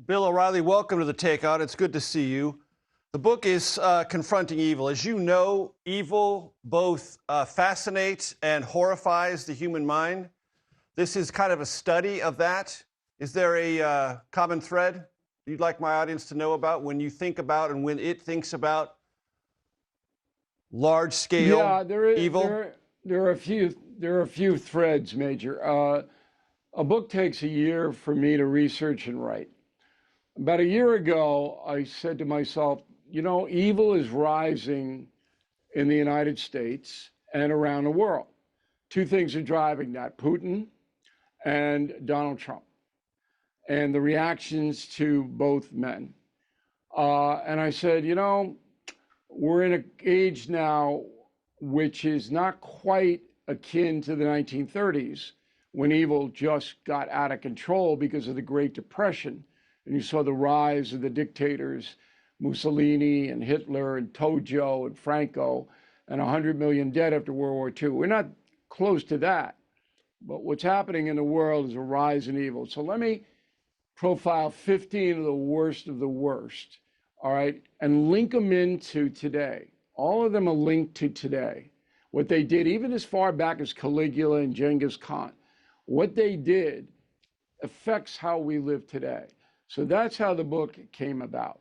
Bill O'Reilly, welcome to the Takeout. It's good to see you. The book is Confronting Evil. As you know, evil both fascinates and horrifies the human mind. This is kind of a study of that. Is there a common thread you'd like my audience to know about when you think about and when it thinks about large-scale evil? There are a few threads, Major. A book takes a year for me to research and write. About a year ago, I said to myself, you know, evil is rising in the United States and around the world. Two things are driving that: Putin and Donald Trump, and the reactions to both men. And I said, you know, we're in an age now which is not quite akin to the 1930s, when evil just got out of control because of the Great Depression. And you saw the rise of the dictators, Mussolini and Hitler and Tojo and Franco, and 100 million dead after World War II. We're not close to that. But what's happening in the world is a rise in evil. So let me profile 15 of the worst, all right, and link them into today. All of them are linked to today. What they did, even as far back as Caligula and Genghis Khan, what they did affects how we live today. So that's how the book came about.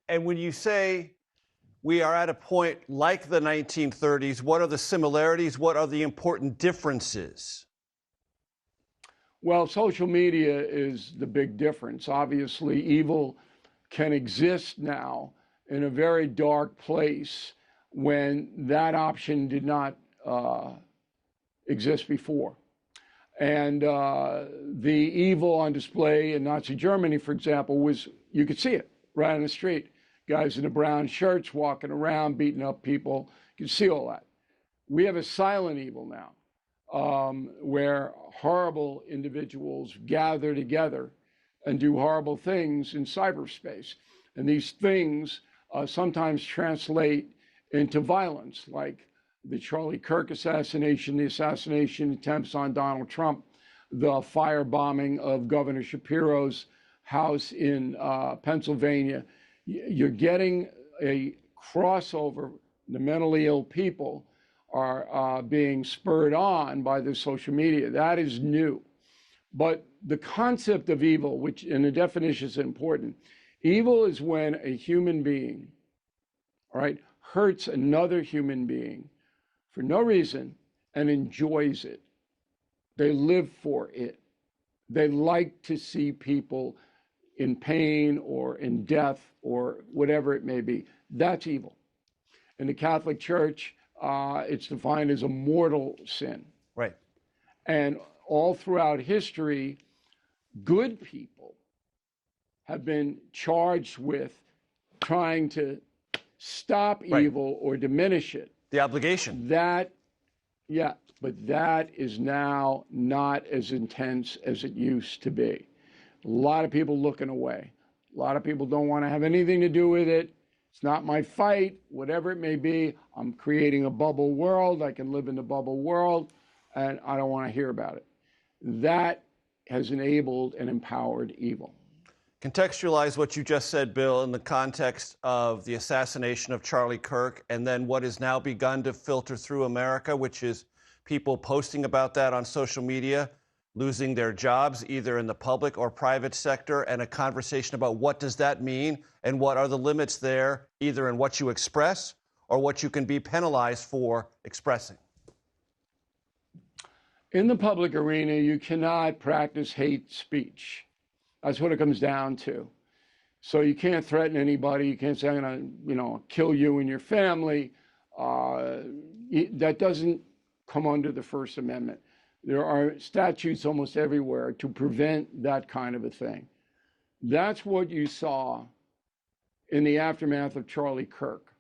And when you say we are at a point like the 1930s, what are the similarities? What are the important differences? Well, social media is the big difference. Obviously, evil can exist now in a very dark place when that option did not exist before. And the evil on display in Nazi Germany, for example, was, you could see it right on the street. Guys in the brown shirts walking around, beating up people. You can see all that. We have a silent evil now, where horrible individuals gather together and do horrible things in cyberspace. And these things sometimes translate into violence, like the Charlie Kirk assassination, the assassination attempts on Donald Trump, the firebombing of Governor Shapiro's house in Pennsylvania. You're getting a crossover. The mentally ill people are being spurred on by the social media. That is new. But the concept of evil, which in the definition is important, evil is when a human being, all right, hurts another human being for no reason and enjoys it. They live for it. They like to see people in pain or in death or whatever it may be. That's evil. In the Catholic Church, it's defined as a mortal sin. Right. And all throughout history, good people have been charged with trying to stop evil or diminish it. The obligation. Yeah, but that is now not as intense as it used to be. A lot of people looking away. A lot of people don't want to have anything to do with it. It's not my fight, whatever it may be. I'm creating a bubble world. I can live in the bubble world, and I don't want to hear about it. That has enabled and empowered evil. Contextualize what you just said, Bill, in the context of the assassination of Charlie Kirk and then what has now begun to filter through America, which is people posting about that on social media, losing their jobs either in the public or private sector, and a conversation about what does that mean and what are the limits there, either in what you express or what you can be penalized for expressing. In the public arena, you cannot practice hate speech. That's what it comes down to. So you can't threaten anybody. You can't say, I'm going to, kill you and your family. That doesn't come under the First Amendment. There are statutes almost everywhere to prevent that kind of a thing. That's what you saw in the aftermath of Charlie Kirk.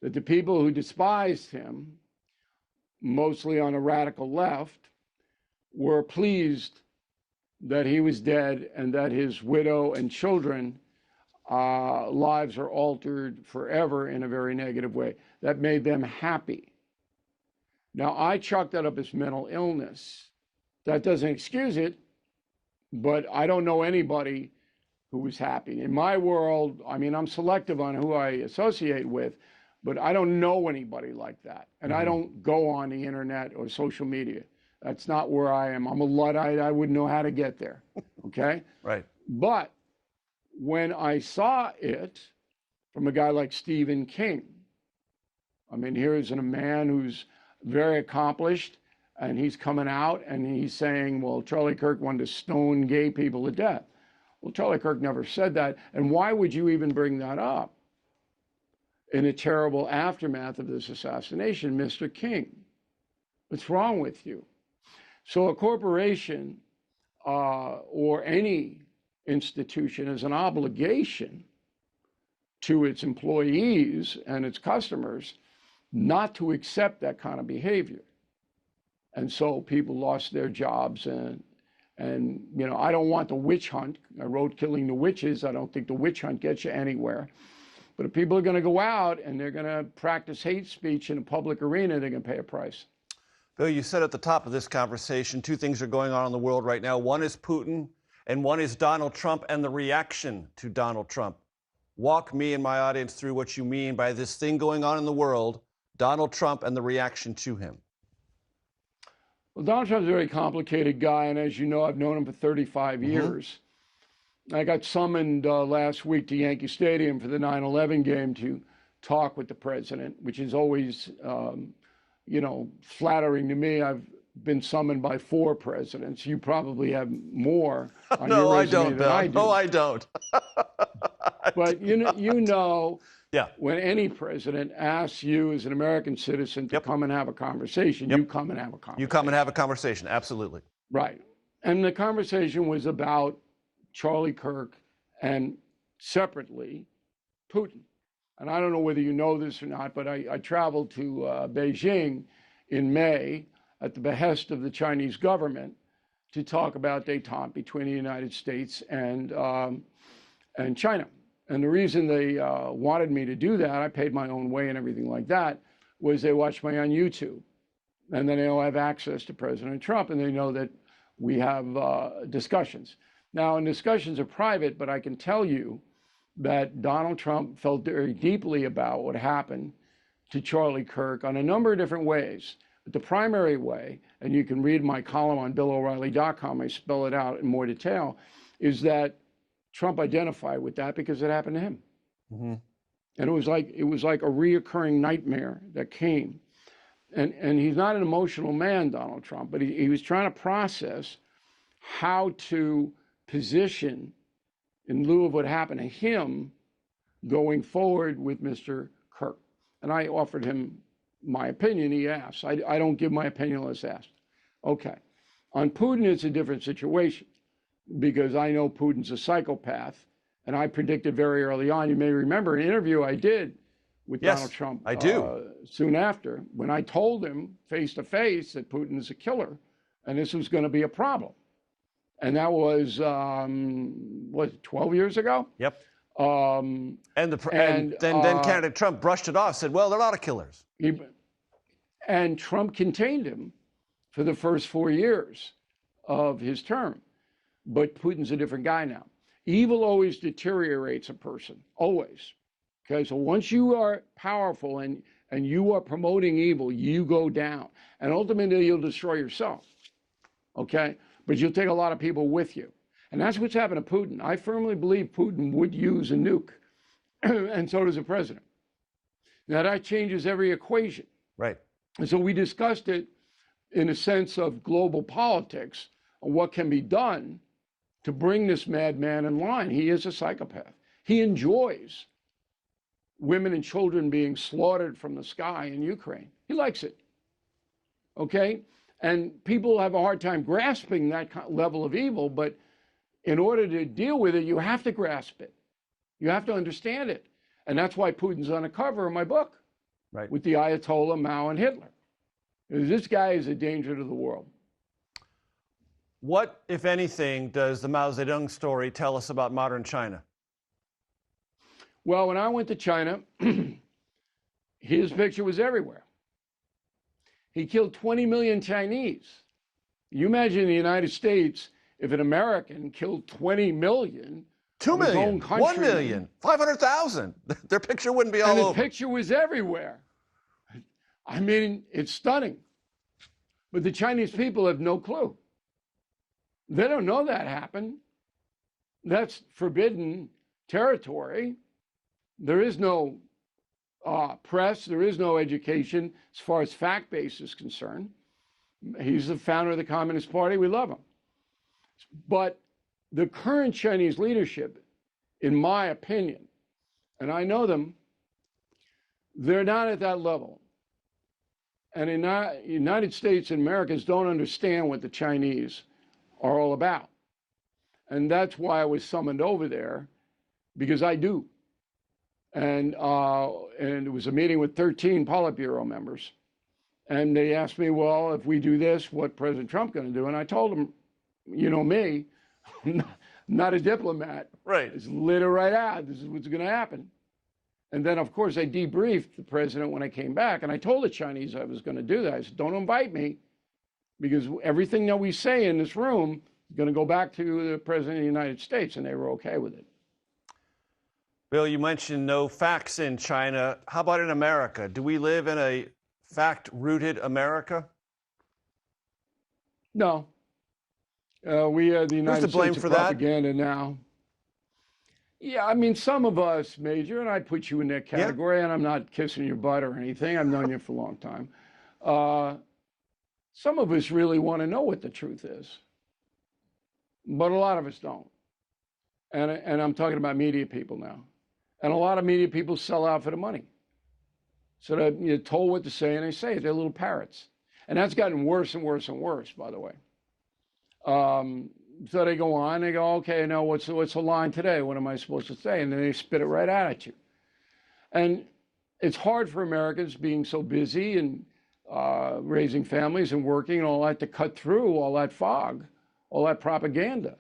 That the people who despised him, mostly on the radical left, were pleased that he was dead and that his widow and children lives are altered forever in a very negative way. That made them happy. Now, I chalk that up as mental illness. That doesn't excuse it, but I don't know anybody who was happy. In my world, I mean, I'm selective on who I associate with, but I don't know anybody like that. And I don't go on the internet or social media. That's not where I am. I'm a Luddite. I wouldn't know how to get there. Okay? Right. But when I saw it from a guy like Stephen King, I mean, here's a man who's very accomplished, and he's coming out and he's saying, well, Charlie Kirk wanted to stone gay people to death. Well, Charlie Kirk never said that. And why would you even bring that up in a terrible aftermath of this assassination, Mr. King? What's wrong with you? So a corporation or any institution has an obligation to its employees and its customers not to accept that kind of behavior. And so people lost their jobs, and you know, I don't want the witch hunt. I wrote Killing the Witches. I don't think the witch hunt gets you anywhere. But if people are going to go out and they're going to practice hate speech in a public arena, they're going to pay a price. Bill, you said at the top of this conversation, two things are going on in the world right now. One is Putin, and one is Donald Trump and the reaction to Donald Trump. Walk me and my audience through what you mean by this thing going on in the world, Donald Trump and the reaction to him. Well, Donald Trump's a very complicated guy, and as you know, I've known him for 35 years. I got summoned last week to Yankee Stadium for the 9/11 game to talk with the president, which is always, you know, flattering to me. I've been summoned by 4 presidents. You probably have more on No, your I resume don't, than I Bill. do. No, I don't. But you know, Yeah. when any president asks you as an American citizen to come and have a conversation, you come and have a conversation. You come and have a conversation, absolutely. Right. And the conversation was about Charlie Kirk and separately Putin. And I don't know whether you know this or not, but I traveled to Beijing in May at the behest of the Chinese government to talk about détente between the United States and China. And the reason they wanted me to do that, I paid my own way and everything like that, was they watched me on YouTube. And then they'll have access to President Trump, and they know that we have discussions. Now, and discussions are private, but I can tell you that Donald Trump felt very deeply about what happened to Charlie Kirk on a number of different ways. But the primary way, and you can read my column on BillO'Reilly.com, I spell it out in more detail, is that Trump identified with that because it happened to him. And it was like a reoccurring nightmare that came. And he's not an emotional man, Donald Trump, but he was trying to process how to position, in lieu of what happened to him, going forward with Mr. Kirk. And I offered him my opinion. He asked. I don't give my opinion unless asked. Okay. On Putin, it's a different situation, because I know Putin's a psychopath, and I predicted very early on. You may remember an interview I did with Donald Trump. I do. Soon after, when I told him face to face that Putin is a killer, and this was going to be a problem. And that was, 12 years ago? Yep. And then candidate Trump brushed it off, said, well, they're not killers. And Trump contained him for the first 4 years of his term. But Putin's a different guy now. Evil always deteriorates a person, always. Okay, so once you are powerful and you are promoting evil, you go down. And ultimately, you'll destroy yourself. Okay? But you'll take a lot of people with you. And that's what's happened to Putin. I firmly believe Putin would use a nuke, and so does the president. Now, that changes every equation. Right. And so we discussed it in a sense of global politics, on what can be done to bring this madman in line. He is a psychopath. He enjoys women and children being slaughtered from the sky in Ukraine. He likes it. Okay? And people have a hard time grasping that level of evil, but in order to deal with it, you have to grasp it. You have to understand it. And that's why Putin's on the cover of my book, right, with the Ayatollah, Mao, and Hitler. Because this guy is a danger to the world. What, if anything, does the Mao Zedong story tell us about modern China? Well, when I went to China, his picture was everywhere. He killed 20 million Chinese. You imagine in the United States, if an American killed 20 million, 2 of his million, own 1 countrymen. million, 500,000. Their picture wouldn't be all And his over. picture was everywhere. I mean, it's stunning. But the Chinese people have no clue. They don't know that happened. That's forbidden territory. There is no press. There is no education as far as fact base is concerned. He's the founder of the Communist Party. We love him. But the current Chinese leadership, in my opinion, and I know them, they're not at that level. And in the United States and Americans don't understand what the Chinese are all about. And that's why I was summoned over there, because I do. And it was a meeting with 13 Politburo members. And they asked me, well, if we do this, what President Trump going to do? And I told them, you know me, I'm not a diplomat. Right. It's lit it right out. This is what's going to happen. And then, of course, I debriefed the president when I came back. And I told the Chinese I was going to do that. I said, don't invite me, because everything that we say in this room is going to go back to the president of the United States. And they were okay with it. Bill, you mentioned no facts in China. How about in America? Do we live in a fact-rooted America? No. We have the United States of propaganda now. Yeah, I mean, some of us, Major, and I'd put you in that category, and I'm not kissing your butt or anything. I've known you for a long time. Some of us really want to know what the truth is, but a lot of us don't. And I'm talking about media people now. And a lot of media people sell out for the money. So that you're told what to say, and they say it. They're little parrots. And that's gotten worse and worse and worse, by the way. So they go on, they go, okay, now what's the line today? What am I supposed to say? And then they spit it right out at you. And it's hard for Americans, being so busy and raising families and working and all that, to cut through all that fog, all that propaganda.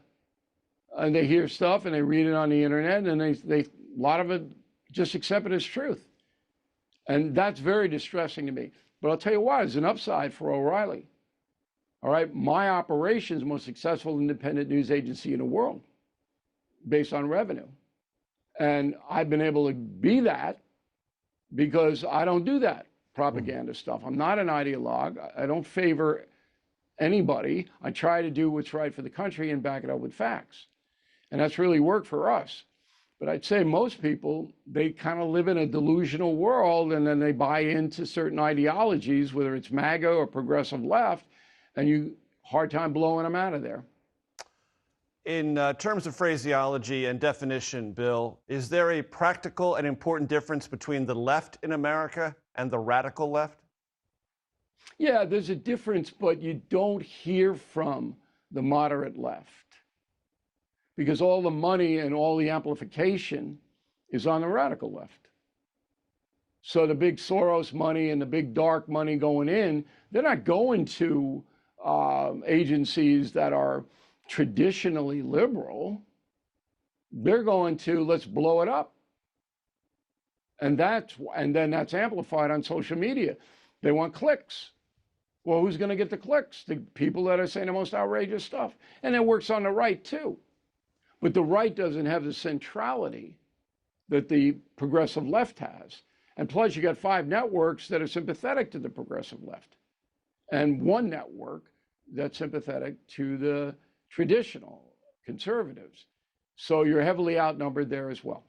And they hear stuff and they read it on the internet, and they a lot of it just accept it as truth. And that's very distressing to me. But I'll tell you what, it's an upside for O'Reilly. All right, my operation is the most successful independent news agency in the world based on revenue. And I've been able to be that because I don't do that propaganda stuff. I'm not an ideologue. I don't favor anybody. I try to do what's right for the country and back it up with facts. And that's really worked for us. But I'd say most people, they kind of live in a delusional world, and then they buy into certain ideologies, whether it's MAGA or progressive left, and you hard time blowing them out of there. In terms of phraseology and definition, Bill, is there a practical and important difference between the left in America and the radical left? Yeah, there's a difference, but you don't hear from the moderate left, because all the money and all the amplification is on the radical left. So the big Soros money and the big dark money going in, they're not going to agencies that are traditionally liberal. They're going to, let's blow it up. And then that's amplified on social media. They want clicks. Well, who's going to get the clicks? The people that are saying the most outrageous stuff. And it works on the right too. But the right doesn't have the centrality that the progressive left has. And plus, you got 5 networks that are sympathetic to the progressive left, and 1 network that's sympathetic to the traditional conservatives. So you're heavily outnumbered there as well.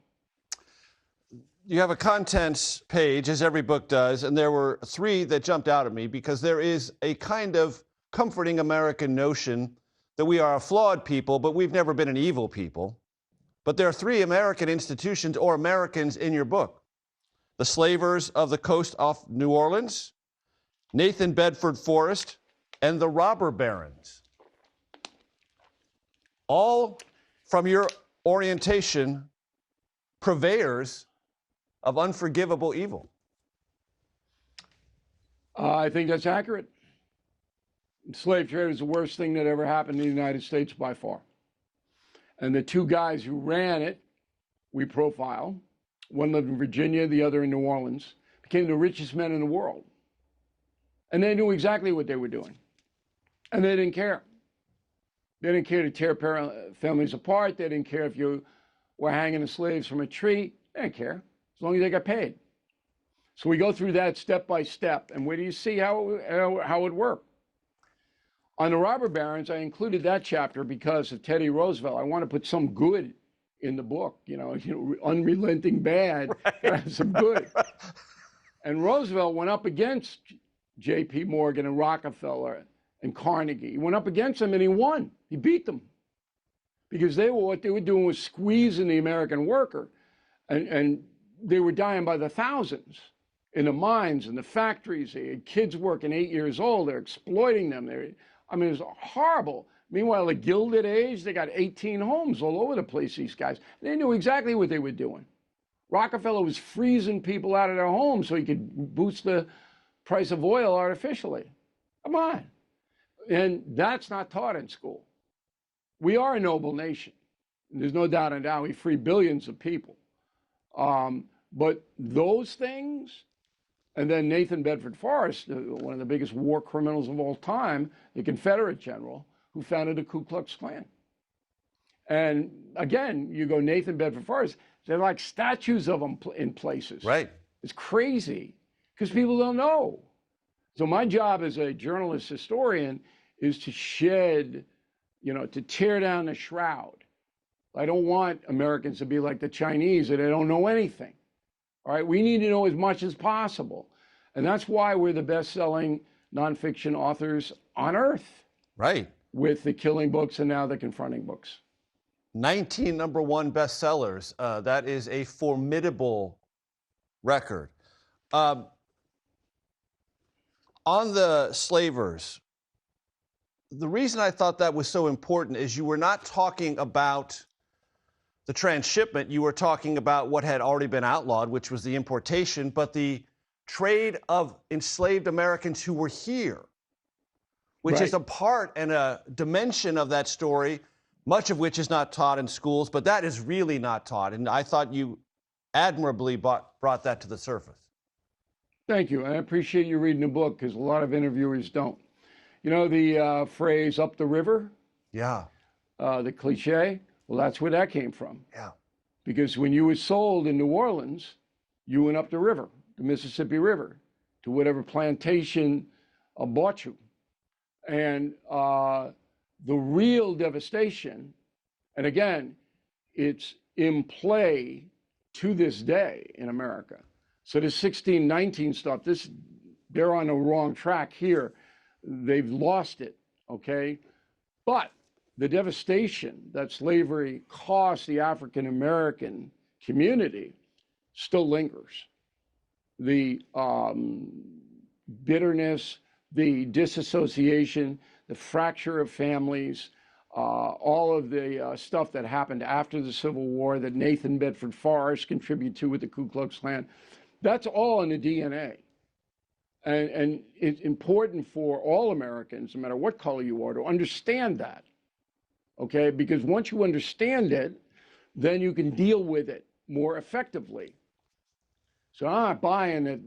You have a contents page, as every book does, and there were 3 that jumped out at me, because there is a kind of comforting American notion that we are a flawed people, but we've never been an evil people. But there are 3 American institutions or Americans in your book: the slavers of the coast off New Orleans, Nathan Bedford Forrest, and the robber barons. All, from your orientation, purveyors of unforgivable evil. I think that's accurate. Slave trade is the worst thing that ever happened in the United States by far. And the 2 guys who ran it, we profile. One lived in Virginia, the other in New Orleans, became the richest men in the world. And they knew exactly what they were doing. And they didn't care. They didn't care to tear families apart. They didn't care if you or hanging the slaves from a tree. They didn't care as long as they got paid. So we go through that step by step, and where do you see how it worked? On the robber barons, I included that chapter because of Teddy Roosevelt. I want to put some good in the book, unrelenting bad, right. Some good. And Roosevelt went up against J.P. Morgan and Rockefeller and Carnegie. He went up against them and he won. He beat them because what they were doing was squeezing the American worker, and they were dying by the thousands in the mines and the factories. They had kids working 8 years old. They're exploiting them. It was horrible. Meanwhile, the Gilded Age, they got 18 homes all over the place, these guys. They knew exactly what they were doing. Rockefeller was freezing people out of their homes so he could boost the price of oil artificially. Come on. And that's not taught in school. We are a noble nation. There's no doubt in that. We free billions of people. But those things, and then Nathan Bedford Forrest, one of the biggest war criminals of all time, the Confederate general, who founded the Ku Klux Klan. And again, you go Nathan Bedford Forrest, they're like statues of them in places. Right. It's crazy because people don't know. So my job as a journalist historian is to shed, to tear down the shroud. I don't want Americans to be like the Chinese, that they don't know anything. All right, we need to know as much as possible. And that's why we're the best-selling nonfiction authors on earth. Right. With the Killing books and now the Confronting books. 19 #1 bestsellers. That is a formidable record. On the slavers, the reason I thought that was so important is you were not talking about the transshipment. You were talking about what had already been outlawed, which was the importation, but the trade of enslaved Americans who were here, which is a part and a dimension of that story, much of which is not taught in schools, but that is really not taught. And I thought you admirably brought that to the surface. Thank you. I appreciate you reading the book because a lot of interviewers don't. You know the phrase up the river? Yeah. The cliche? Well, that's where that came from. Yeah. Because when you were sold in New Orleans, you went up the river, the Mississippi River, to whatever plantation bought you. And the real devastation, and again, it's in play to this day in America. So the 1619 stuff, they're on the wrong track here. They've lost it, okay? But the devastation that slavery cost the African American community still lingers. The bitterness, the disassociation, the fracture of families, all of the stuff that happened after the Civil War that Nathan Bedford Forrest contributed to with the Ku Klux Klan, that's all in the DNA. And it's important for all Americans, no matter what color you are, to understand that, okay? Because once you understand it, then you can deal with it more effectively. So I'm not buying that,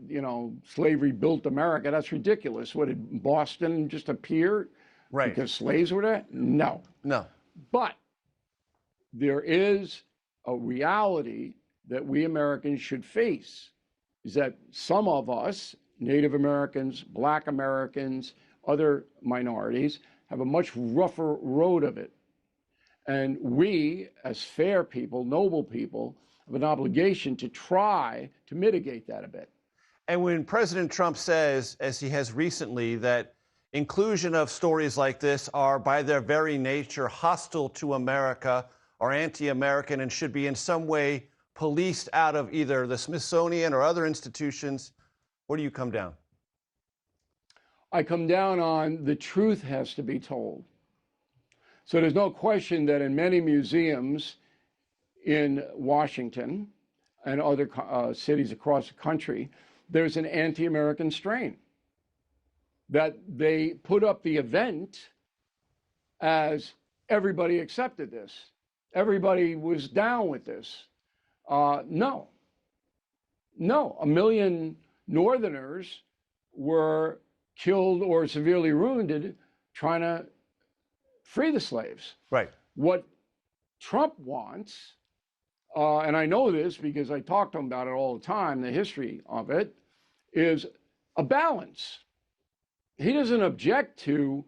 slavery built America. That's ridiculous. What, did Boston just appear because slaves were there? No. No. But there is a reality that we Americans should face, is that some of us, Native Americans, Black Americans, other minorities, have a much rougher road of it. And we, as fair people, noble people, have an obligation to try to mitigate that a bit. And when President Trump says, as he has recently, that inclusion of stories like this are by their very nature hostile to America or anti-American and should be in some way policed out of either the Smithsonian or other institutions, where do you come down? I come down on the truth has to be told. So there's no question that in many museums in Washington and other cities across the country, there's an anti-American strain. That they put up the event as everybody accepted this. Everybody was down with this. No. 1 million Northerners were killed or severely wounded trying to free the slaves. Right. What Trump wants and I know this because I talk to him about it all the time, the history of it, is a balance. He doesn't object to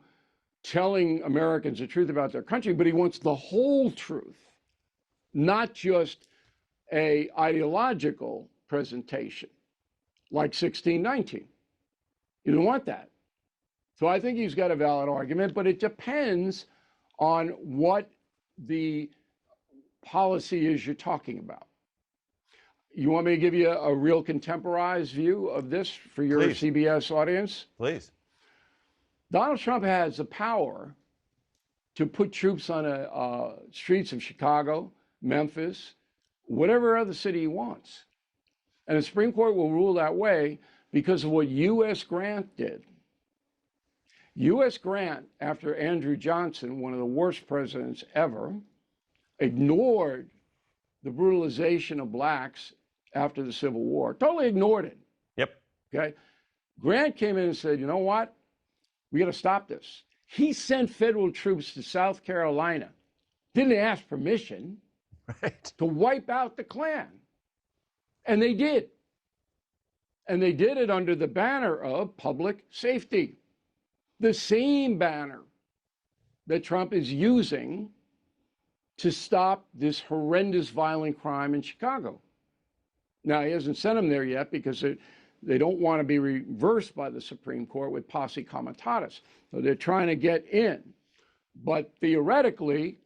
telling Americans the truth about their country, but he wants the whole truth, not just a ideological presentation like 1619. You don't want that. So I think he's got a valid argument, but it depends on what the policy is you're talking about. You want me to give you a real contemporized view of this for your Please. CBS audience? Please. Donald Trump has the power to put troops on the streets of Chicago, Memphis, whatever other city he wants. And the Supreme Court will rule that way because of what U.S. Grant did. U.S. Grant, after Andrew Johnson, one of the worst presidents ever, ignored the brutalization of blacks after the Civil War, totally ignored it. Yep. Okay. Grant came in and said, you know what? We got to stop this. He sent federal troops to South Carolina, didn't ask permission, Right. to wipe out the Klan. And they did. And they did it under the banner of public safety. The same banner that Trump is using to stop this horrendous violent crime in Chicago. Now, he hasn't sent them there yet because they don't want to be reversed by the Supreme Court with posse comitatus. So they're trying to get in. But theoretically,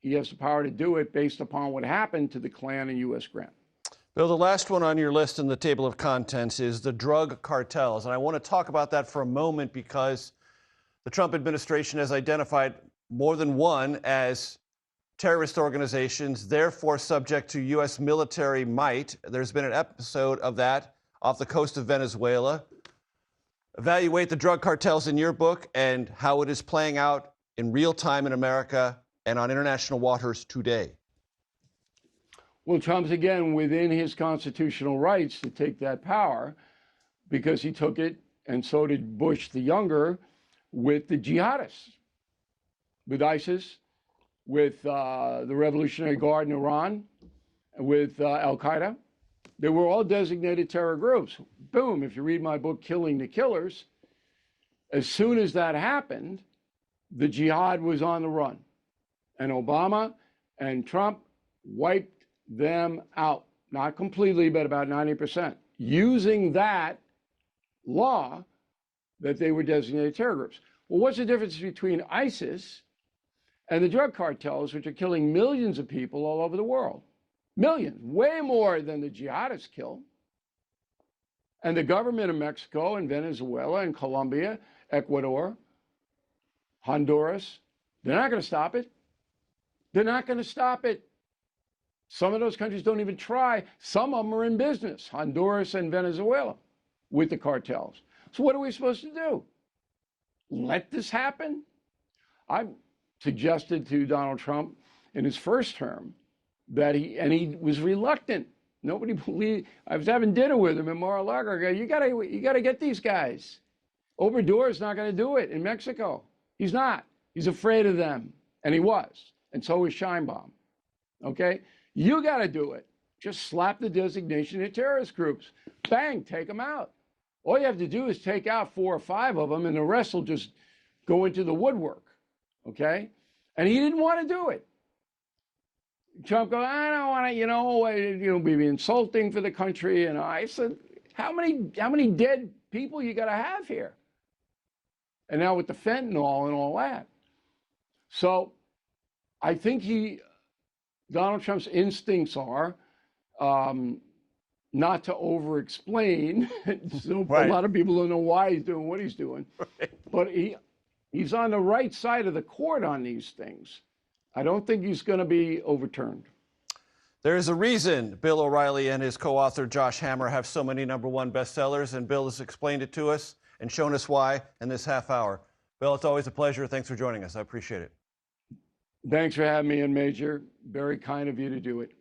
he has the power to do it based upon what happened to the Klan and U.S. Grant. Bill, the last one on your list in the table of contents is the drug cartels. And I want to talk about that for a moment because the Trump administration has identified more than one as terrorist organizations, therefore subject to U.S. military might. There's been an episode of that off the coast of Venezuela. Evaluate the drug cartels in your book and how it is playing out in real time in America and on international waters today. Well, Trump's again within his constitutional rights to take that power because he took it, and so did Bush the Younger, with the jihadists, with ISIS, with the Revolutionary Guard in Iran, with Al-Qaeda. They were all designated terror groups. Boom, if you read my book, Killing the Killers, as soon as that happened, the jihad was on the run. And Obama and Trump wiped them out, not completely, but about 90%, using that law that they were designated terror groups. Well, what's the difference between ISIS and the drug cartels, which are killing millions of people all over the world? Millions, way more than the jihadists kill. And the government of Mexico and Venezuela and Colombia, Ecuador, Honduras, they're not going to stop it. They're not going to stop it. Some of those countries don't even try. Some of them are in business, Honduras and Venezuela, with the cartels. So what are we supposed to do? Let this happen? I suggested to Donald Trump in his first term that he was reluctant. Nobody believed. I was having dinner with him in Mar-a-Lago. I go, you gotta get these guys. Obrador is not going to do it in Mexico. He's not. He's afraid of them, and he was, and so was Sheinbaum. Okay, you got to do it. Just slap the designation of terrorist groups. Bang, take them out. All you have to do is take out 4 or 5 of them, and the rest will just go into the woodwork. Okay, and he didn't want to do it. Trump goes, I don't want to, be insulting for the country. And I said, how many dead people you got to have here? And now with the fentanyl and all that. So I think Donald Trump's instincts are not to over-explain. So right. A lot of people don't know why he's doing what he's doing. Right. But he's on the right side of the court on these things. I don't think he's going to be overturned. There is a reason Bill O'Reilly and his co-author Josh Hammer have so many #1 bestsellers, and Bill has explained it to us and shown us why in this half hour. Bill, it's always a pleasure. Thanks for joining us. I appreciate it. Thanks for having me in, Major. Very kind of you to do it.